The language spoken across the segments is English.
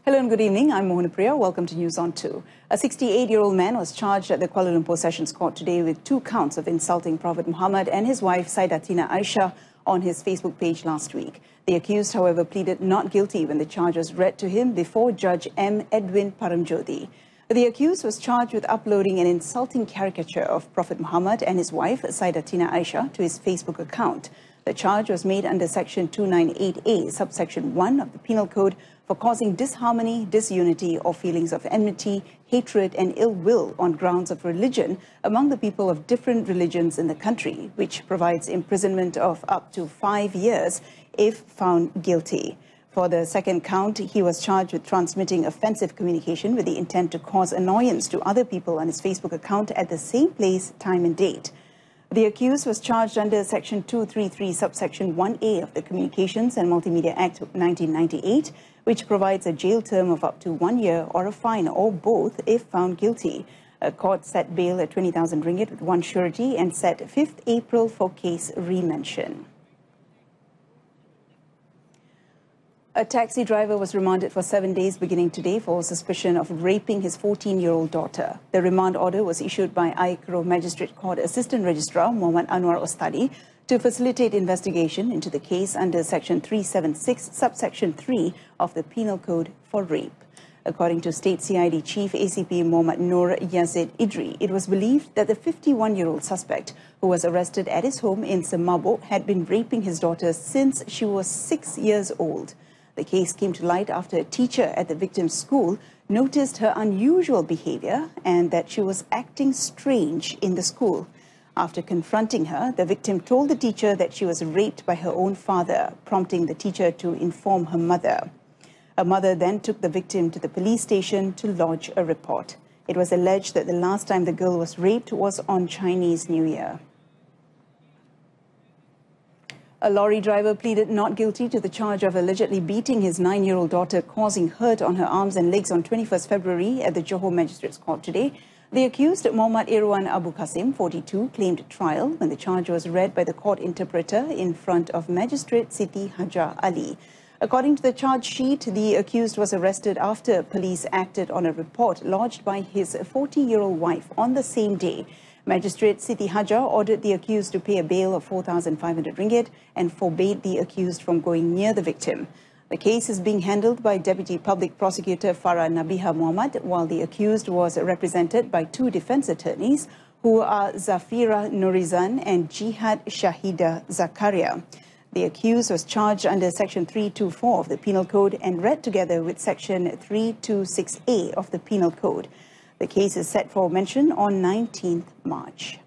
Hello and good evening. I'm Mohana Priya. Welcome to News on 2. A 68-year-old man was charged at the Kuala Lumpur Sessions Court today with 2 counts of insulting Prophet Muhammad and his wife Sayyidatina Aisha on his Facebook page last week. The accused, however, pleaded not guilty when the charge was read to him before Judge M. Edwin Paramjoti. The accused was charged with uploading an insulting caricature of Prophet Muhammad and his wife Sayyidatina Aisha to his Facebook account. The charge was made under Section 298A, subsection 1 of the Penal Code for causing disharmony, disunity or feelings of enmity, hatred and ill will on grounds of religion among the people of different religions in the country, which provides imprisonment of up to 5 years if found guilty. For the second count, he was charged with transmitting offensive communication with the intent to cause annoyance to other people on his Facebook account at the same place, time and date. The accused was charged under Section 233, subsection 1A of the Communications and Multimedia Act 1998, which provides a jail term of up to 1 year or a fine or both if found guilty. A court set bail at 20,000 ringgit with 1 surety and set 5th April for case remention. A taxi driver was remanded for 7 days beginning today for suspicion of raping his 14-year-old daughter. The remand order was issued by Ayer Keroh Magistrate Court Assistant Registrar Muhammad Anwar Ostadi to facilitate investigation into the case under Section 376, subsection 3 of the Penal Code for rape. According to State CID Chief ACP Muhammad Noor Yazid Idri, it was believed that the 51-year-old suspect, who was arrested at his home in Semabuk, had been raping his daughter since she was 6 years old. The case came to light after a teacher at the victim's school noticed her unusual behavior and that she was acting strange in the school. After confronting her, the victim told the teacher that she was raped by her own father, prompting the teacher to inform her mother. Her mother then took the victim to the police station to lodge a report. It was alleged that the last time the girl was raped was on Chinese New Year. A lorry driver pleaded not guilty to the charge of allegedly beating his 9-year-old daughter, causing hurt on her arms and legs on 21st February at the Johor Magistrates Court today. The accused, Muhammad Irwan Abu Qasim, 42, claimed trial when the charge was read by the court interpreter in front of Magistrate Siti Hajar Ali. According to the charge sheet, the accused was arrested after police acted on a report lodged by his 40-year-old wife on the same day. Magistrate Siti Hajar ordered the accused to pay a bail of 4,500 ringgit and forbade the accused from going near the victim. The case is being handled by Deputy Public Prosecutor Farah Nabiha Muhammad, while the accused was represented by 2 defence attorneys, who are Zafira Nurizan and Jihad Shahida Zakaria. The accused was charged under Section 324 of the Penal Code and read together with Section 326A of the Penal Code. The case is set for mention on 19th March.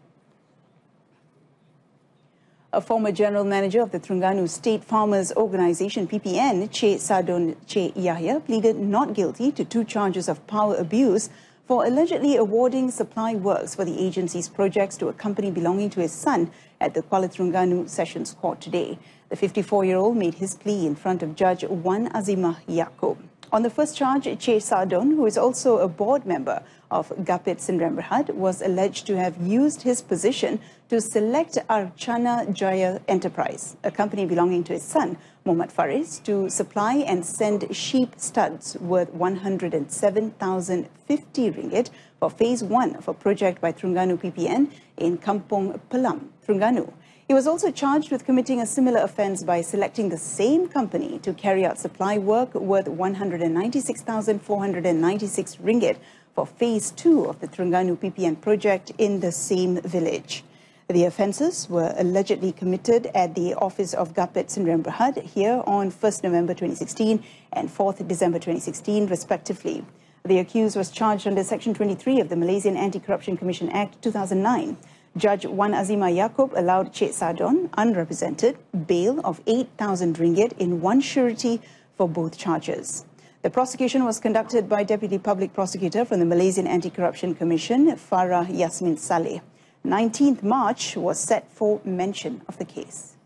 A former general manager of the Terengganu State Farmers Organisation (PPN), Che Sadon Che Yahya, pleaded not guilty to 2 charges of power abuse for allegedly awarding supply works for the agency's projects to a company belonging to his son at the Kuala Terengganu Sessions Court today. The 54-year-old made his plea in front of Judge Wan Azimah Yaakob. On the first charge, Che Sadon, who is also a board member of Gapit Sdn Bhd, was alleged to have used his position to select Archana Jaya Enterprise, a company belonging to his son, Muhammad Faris, to supply and send sheep studs worth 107,050 ringgit for Phase 1 of a project by Terengganu PPN in Kampung Pelam, Terengganu. He was also charged with committing a similar offence by selecting the same company to carry out supply work worth 196,496 ringgit for Phase 2 of the Terengganu PPN project in the same village. The offences were allegedly committed at the office of Gapit Sdn Bhd here on 1st November 2016 and 4th December 2016, respectively. The accused was charged under Section 23 of the Malaysian Anti-Corruption Commission Act 2009. Judge Wan Azimah Yaakob allowed Che Sadon, unrepresented, bail of 8,000 ringgit in 1 surety for both charges. The prosecution was conducted by Deputy Public Prosecutor from the Malaysian Anti-Corruption Commission, Farah Yasmin Saleh. 19th March was set for mention of the case.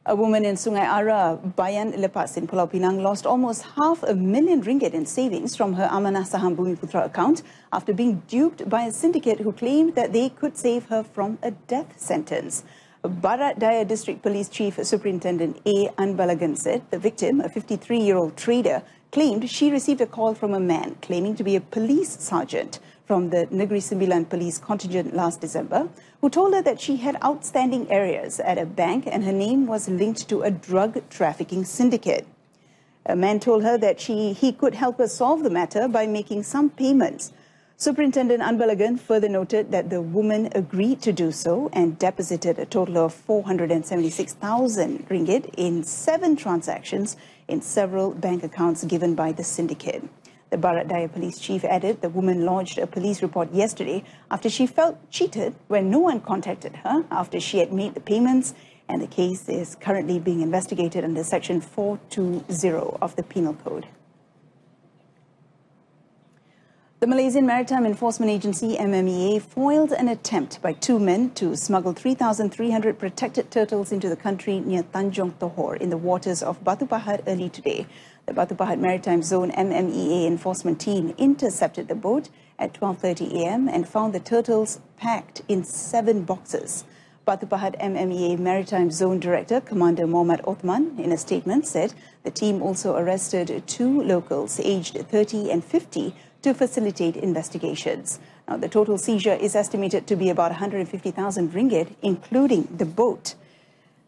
A woman in Sungai Ara, Bayan Lepas in Pulau Pinang lost almost 500,000 ringgit in savings from her Amanah Saham Bumiputra account after being duped by a syndicate who claimed that they could save her from a death sentence. Barat Daya District Police Chief Superintendent A. Anbalagan said the victim, a 53-year-old trader, claimed she received a call from a man claiming to be a police sergeant from the Negeri Sembilan police contingent last December, who told her that she had outstanding arrears at a bank and her name was linked to a drug trafficking syndicate. A man told her that he could help her solve the matter by making some payments. Superintendent Anbalagan further noted that the woman agreed to do so and deposited a total of 476,000 ringgit in 7 transactions in several bank accounts given by the syndicate. The Barat Daya police chief added the woman lodged a police report yesterday after she felt cheated when no one contacted her after she had made the payments, and the case is currently being investigated under Section 420 of the Penal Code. The Malaysian Maritime Enforcement Agency, MMEA, foiled an attempt by 2 men to smuggle 3,300 protected turtles into the country near Tanjong Tohor in the waters of Batu Pahat early today. The Batu Pahat Maritime Zone MMEA enforcement team intercepted the boat at 12:30 a.m. and found the turtles packed in 7 boxes. Batu Pahat MMEA Maritime Zone Director, Commander Mohammad Othman, in a statement said the team also arrested 2 locals aged 30 and 50 to facilitate investigations. Now, the total seizure is estimated to be about 150,000 ringgit, including the boat.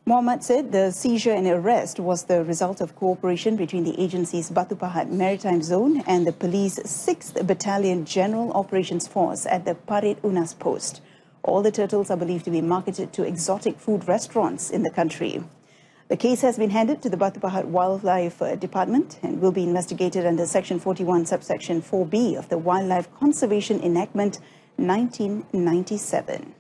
Mohammad said the seizure and arrest was the result of cooperation between the agency's Batu Pahat Maritime Zone and the police 6th Battalion General Operations Force at the Parit Unas Post. All the turtles are believed to be marketed to exotic food restaurants in the country. The case has been handed to the Batu Pahat Wildlife Department and will be investigated under Section 41, subsection 4B of the Wildlife Conservation Enactment 1997.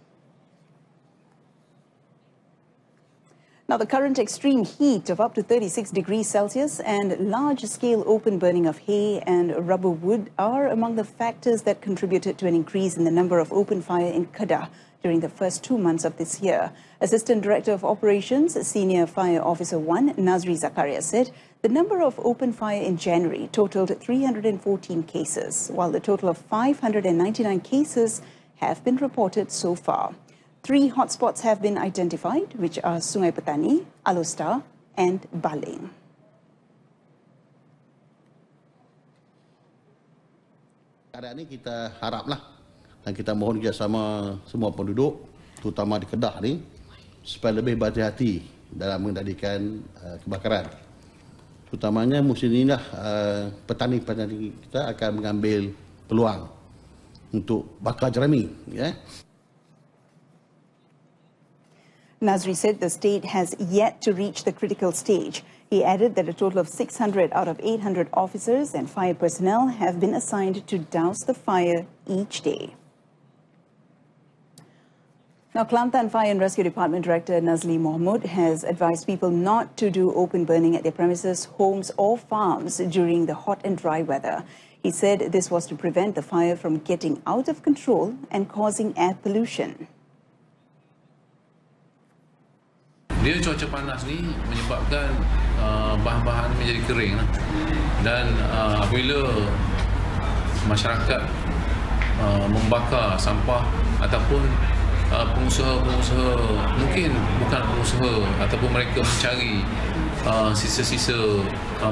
Now, the current extreme heat of up to 36 degrees Celsius and large-scale open burning of hay and rubber wood are among the factors that contributed to an increase in the number of open fire in Kedah during the first 2 months of this year. Assistant Director of Operations, Senior Fire Officer 1, Nazri Zakaria, said the number of open fire in January totaled 314 cases, while the total of 599 cases have been reported so far. 3 hotspots have been identified, which are Sungai Petani, Alostar and Baling. Keadaan ini kita haraplah dan kita mohon kerjasama semua penduduk, terutama di Kedah ni, supaya lebih berhati-hati dalam mengendalikan kebakaran. Terutamanya musim inilah petani-petani kita akan mengambil peluang untuk bakar jerami, ya. Nazri said the state has yet to reach the critical stage. He added that a total of 600 out of 800 officers and fire personnel have been assigned to douse the fire each day. Now, Kelantan Fire and Rescue Department Director Nazli Mohamud has advised people not to do open burning at their premises, homes or farms during the hot and dry weather. He said this was to prevent the fire from getting out of control and causing air pollution. Dia cuaca panas ni menyebabkan bahan-bahan menjadi kering dan apabila masyarakat membakar sampah ataupun pengusaha-pengusaha, mungkin bukan pengusaha ataupun mereka mencari sisa-sisa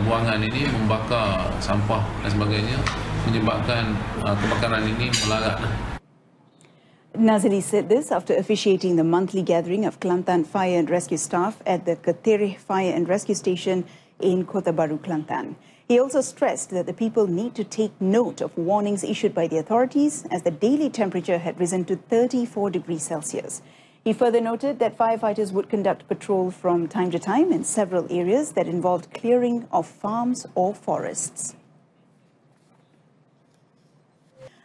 buangan ini, membakar sampah dan sebagainya, menyebabkan kebakaran ini melarat. Nazli said this after officiating the monthly gathering of Kelantan Fire and Rescue staff at the Ketereh Fire and Rescue Station in Kota Baru, Kelantan. He also stressed that the people need to take note of warnings issued by the authorities as the daily temperature had risen to 34 degrees Celsius. He further noted that firefighters would conduct patrol from time to time in several areas that involved clearing of farms or forests.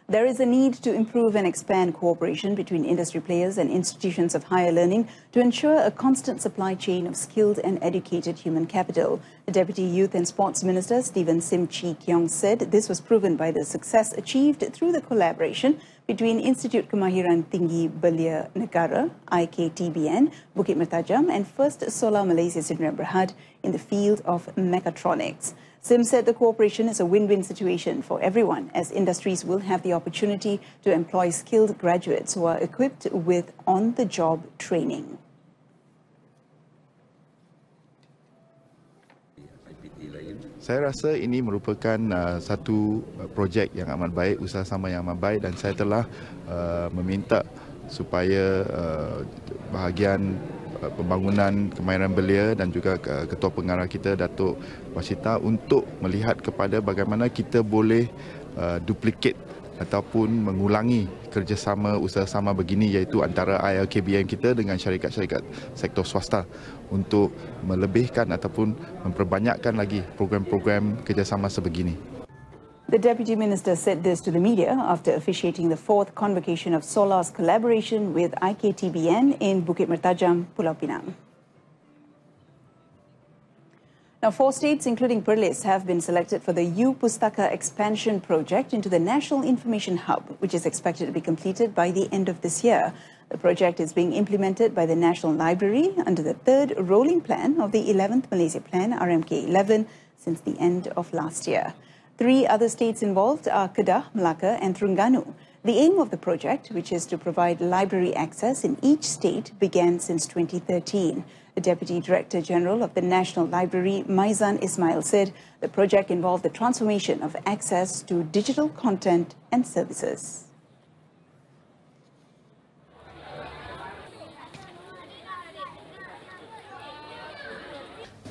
There is a need to improve and expand cooperation between industry players and institutions of higher learning to ensure a constant supply chain of skilled and educated human capital. The Deputy Youth and Sports Minister, Stephen Sim Chee Kiong, said this was proven by the success achieved through the collaboration between Institut Kemahiran Tinggi Belia Negara, IKTBN, Bukit Mertajam, and First Solar Malaysia Sdn Bhd in the field of mechatronics. Sim said the cooperation is a win-win situation for everyone, as industries will have the opportunity to employ skilled graduates who are equipped with on-the-job training. Saya rasa ini merupakan satu projek yang amat baik, usaha sama yang amat baik, dan saya telah meminta supaya bahagian pembangunan kemahiran belia dan juga Ketua Pengarah kita Datuk Washita untuk melihat kepada bagaimana kita boleh duplicate ataupun mengulangi kerjasama usaha sama begini, iaitu antara ILKBM kita dengan syarikat-syarikat sektor swasta untuk melebihkan ataupun memperbanyakkan lagi program-program kerjasama sebegini. The Deputy Minister said this to the media after officiating the 4th convocation of SOLA's collaboration with IKTBN in Bukit Mertajam, Pulau Pinang. Now, 4 states, including Perlis, have been selected for the U-Pustaka expansion project into the National Information Hub, which is expected to be completed by the end of this year. The project is being implemented by the National Library under the 3rd rolling plan of the 11th Malaysia Plan, RMK11, since the end of last year. 3 other states involved are Kedah, Melaka and Terengganu. The aim of the project, which is to provide library access in each state, began since 2013. The Deputy Director General of the National Library, Maizan Ismail, said the project involved the transformation of access to digital content and services.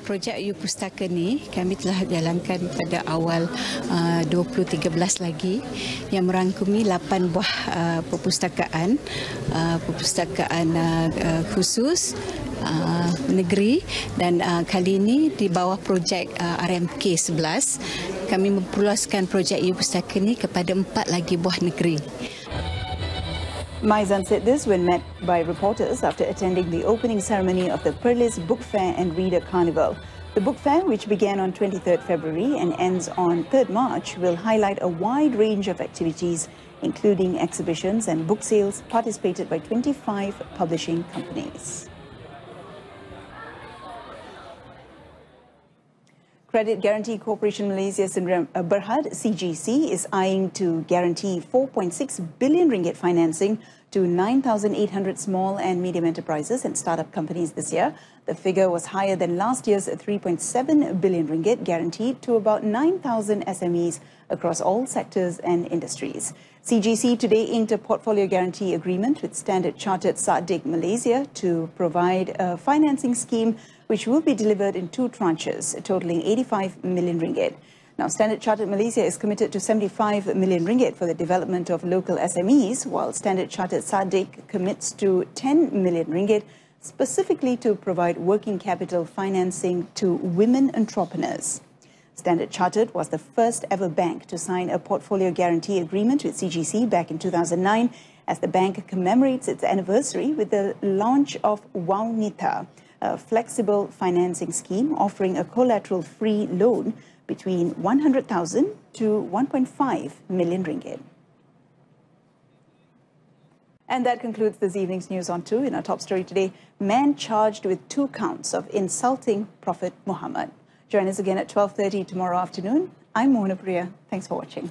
Projek U-Pustaka ni kami telah jalankan pada awal 2013 lagi, yang merangkumi 8 buah perpustakaan khusus negeri, dan kali ini di bawah projek RMK 11 kami memperluaskan projek U-Pustaka ni kepada 4 lagi buah negeri. Maizan said this when met by reporters after attending the opening ceremony of the Perlis Book Fair and Reader Carnival. The book fair, which began on 23rd February and ends on 3rd March, will highlight a wide range of activities, including exhibitions and book sales participated by 25 publishing companies. Credit Guarantee Corporation Malaysia Sdn Berhad, CGC, is eyeing to guarantee 4.6 billion ringgit financing to 9,800 small and medium enterprises and startup companies this year. The figure was higher than last year's 3.7 billion ringgit guaranteed to about 9,000 SMEs across all sectors and industries. CGC today inked a portfolio guarantee agreement with Standard Chartered Sa'dik Malaysia to provide a financing scheme which will be delivered in 2 tranches, totaling 85 million ringgit. Now, Standard Chartered Malaysia is committed to 75 million ringgit for the development of local SMEs, while Standard Chartered Sa'dik commits to 10 million ringgit specifically to provide working capital financing to women entrepreneurs. Standard Chartered was the first ever bank to sign a portfolio guarantee agreement with CGC back in 2009 as the bank commemorates its anniversary with the launch of WowNita, a flexible financing scheme offering a collateral-free loan between 100,000 to 1.5 million ringgit. And that concludes this evening's News on 2. In our top story today, man charged with 2 counts of insulting Prophet Muhammad. Join us again at 12:30 tomorrow afternoon. I'm Mona Priya. Thanks for watching.